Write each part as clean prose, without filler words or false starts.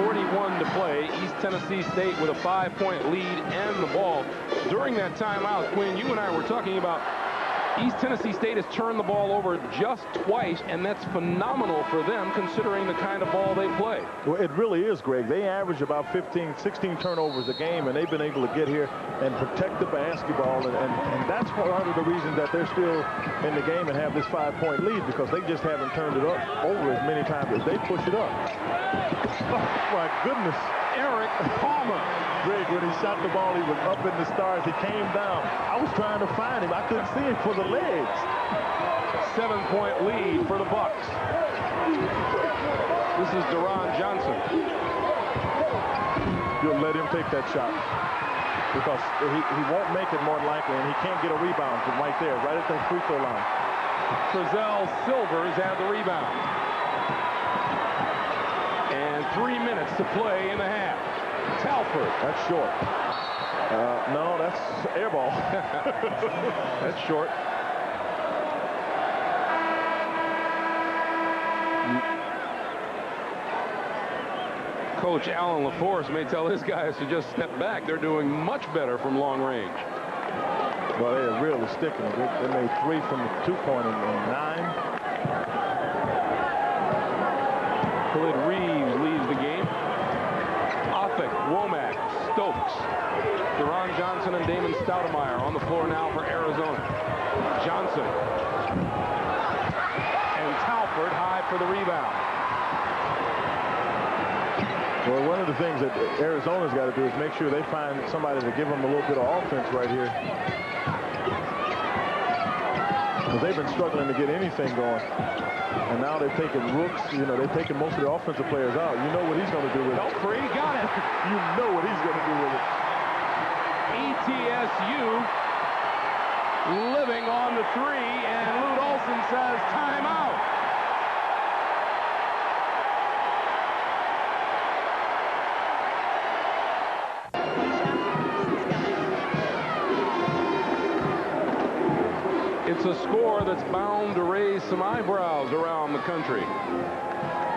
2:41 to play. East Tennessee State with a 5-point lead and the ball. During that timeout, Quinn, you and I were talking about East Tennessee State has turned the ball over just twice, and that's phenomenal for them considering the kind of ball they play. Well, it really is, Greg. They average about 15, 16 turnovers a game, and they've been able to get here and protect the basketball, and that's part of the reason that they're still in the game and have this 5-point lead, because they just haven't turned it over as many times as they push it up. Oh, my goodness. Eric Palmer. Greg, when he shot the ball, he was up in the stars. He came down. I was trying to find him. I couldn't see him for the legs. 7-point lead for the Bucks. This is Deron Johnson. You'll let him take that shot because he won't make it more than likely, and he can't get a rebound from right there, right at the free throw line. Trezell Silvers had the rebound. And 3 minutes to play in the half. Talford. That's short. No, that's air ball. That's short. Coach Alan LaForce may tell his guys to just step back. They're doing much better from long range. Well, they're really sticking. They made 3 from the 2-point and 9. Khalid Reeves leaves the game. Offutt, Womack, Stokes, Deron Johnson and Damon Stoudemire on the floor now for Arizona. Johnson and Talford high for the rebound. Well, one of the things that Arizona's got to do is make sure they find somebody to give them a little bit of offense right here. Because they've been struggling to get anything going. And now they've taken Rooks, they've taken most of the offensive players out. You know what he's going to do with it. Free, got it. You know what he's going to do with it. ETSU living on the 3, and Lute Olson says timeout. It's a score that's bound to raise some eyebrows around the country.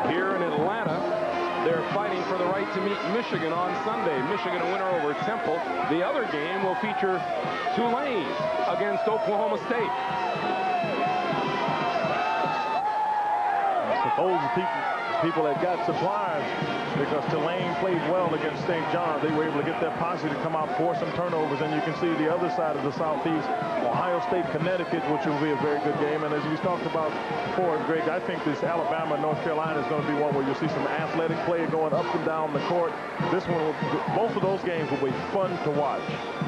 Here in Atlanta, they're fighting for the right to meet Michigan on Sunday. Michigan a winner over Temple. The other game will feature Tulane against Oklahoma State. Suppose people that got supplies, because Tulane played well against St. John's. They were able to get their posse to come out, force some turnovers, and you can see the other side of the Southeast, Ohio State, Connecticut, which will be a very good game. And as we talked about before, Greg, I think this Alabama, North Carolina is going to be one where you'll see some athletic play going up and down the court. This one, both of those games will be fun to watch.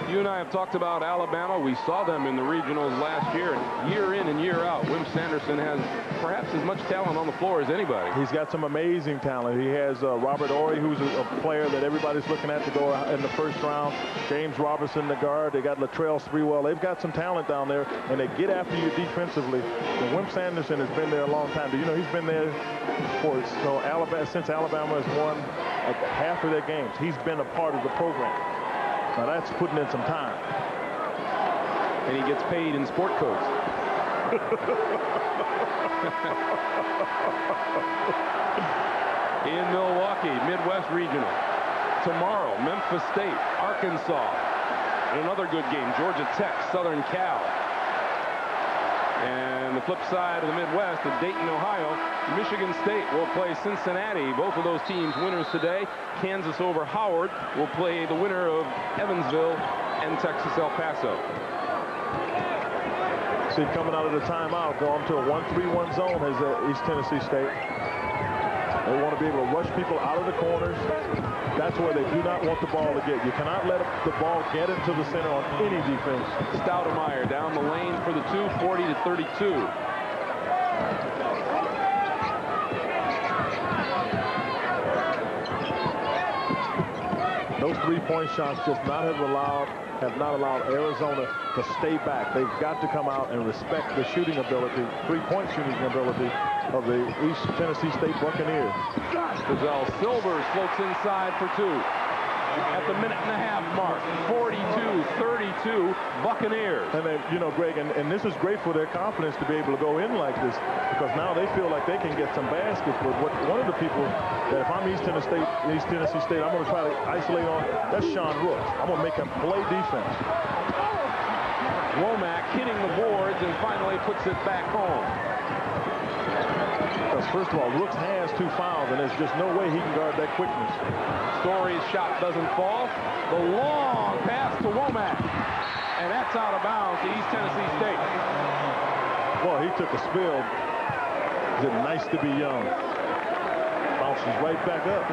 You and I have talked about Alabama. We saw them in the regionals last year, and year in and year out, Wim Sanderson has perhaps as much talent on the floor as anybody. He's got some amazing talent. He has Robert Horry, who's a player that everybody's looking at to go in the first round. James Robertson, the guard. They got Latrell Sprewell. They've got some talent down there, and they get after you defensively. And Wim Sanderson has been there a long time. He's been there since Alabama has won half of their games. He's been a part of the program. Now that's putting in some time. And he gets paid in sport coats. In Milwaukee, Midwest Regional. Tomorrow, Memphis State, Arkansas. And another good game, Georgia Tech, Southern Cal. And the flip side of the Midwest, at Dayton, Ohio, Michigan State will play Cincinnati. Both of those teams winners today. Kansas over Howard will play the winner of Evansville and Texas El Paso. See, coming out of the timeout, going to a 1-3-1 zone as East Tennessee State. They want to be able to rush people out of the corners. That's where they do not want the ball to get. You cannot let the ball get into the center on any defense. Stoudemire down the lane for the 2, 40-32. Those three-point shots just have not allowed Arizona to stay back. They've got to come out and respect the shooting ability, three-point shooting ability of the East Tennessee State Buccaneers. Trezell Silvers floats inside for 2. at the minute-and-a-half mark. 42-32 Buccaneers. And then, you know, Greg, and this is great for their confidence to be able to go in like this, because now they feel like they can get some baskets. But one of the people that if I'm East Tennessee State, I'm going to try to isolate on, that's Sean Rooks. I'm going to make him play defense. Womack hitting the boards and finally puts it back home. Because first of all, Rooks has 2 fouls, and there's just no way he can guard that quickness. Story's shot doesn't fall. The long pass to Womack, and that's out of bounds to East Tennessee State. Boy, he took a spill. Is it nice to be young? Bounces right back up.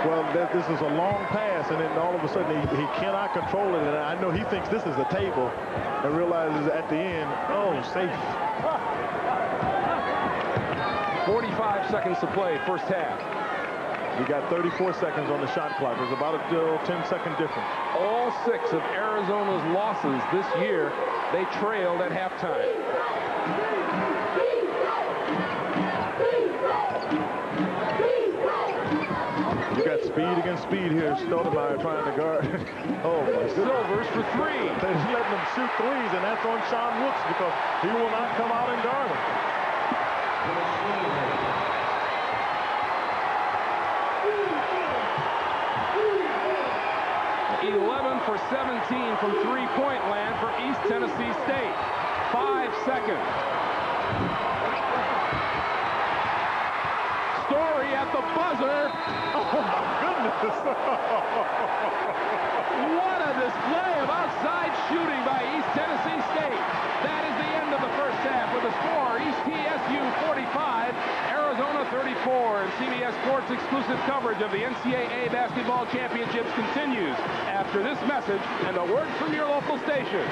Well, this is a long pass, and then all of a sudden he cannot control it. And I know he thinks this is a table and realizes at the end, oh, safe. 45 seconds to play, first half. We got 34 seconds on the shot clock. There's about a 10-second difference. All 6 of Arizona's losses this year, they trailed at halftime. You got speed against speed here. Stoudemire trying to guard. Oh, my goodness. Silvers for 3. They're letting them shoot threes, and that's on Sean Rooks because he will not come out and guard him. 11 for 17 from three-point land for East Tennessee State. 5 seconds. Story at the buzzer. Oh, my goodness. What a display of outside shooting by East Tennessee State. That is the end of the first half with the score. East TSU 45, Arizona 34. And CBS Sports exclusive coverage of the NCAA Basketball Championships continues after this message and a word from your local station.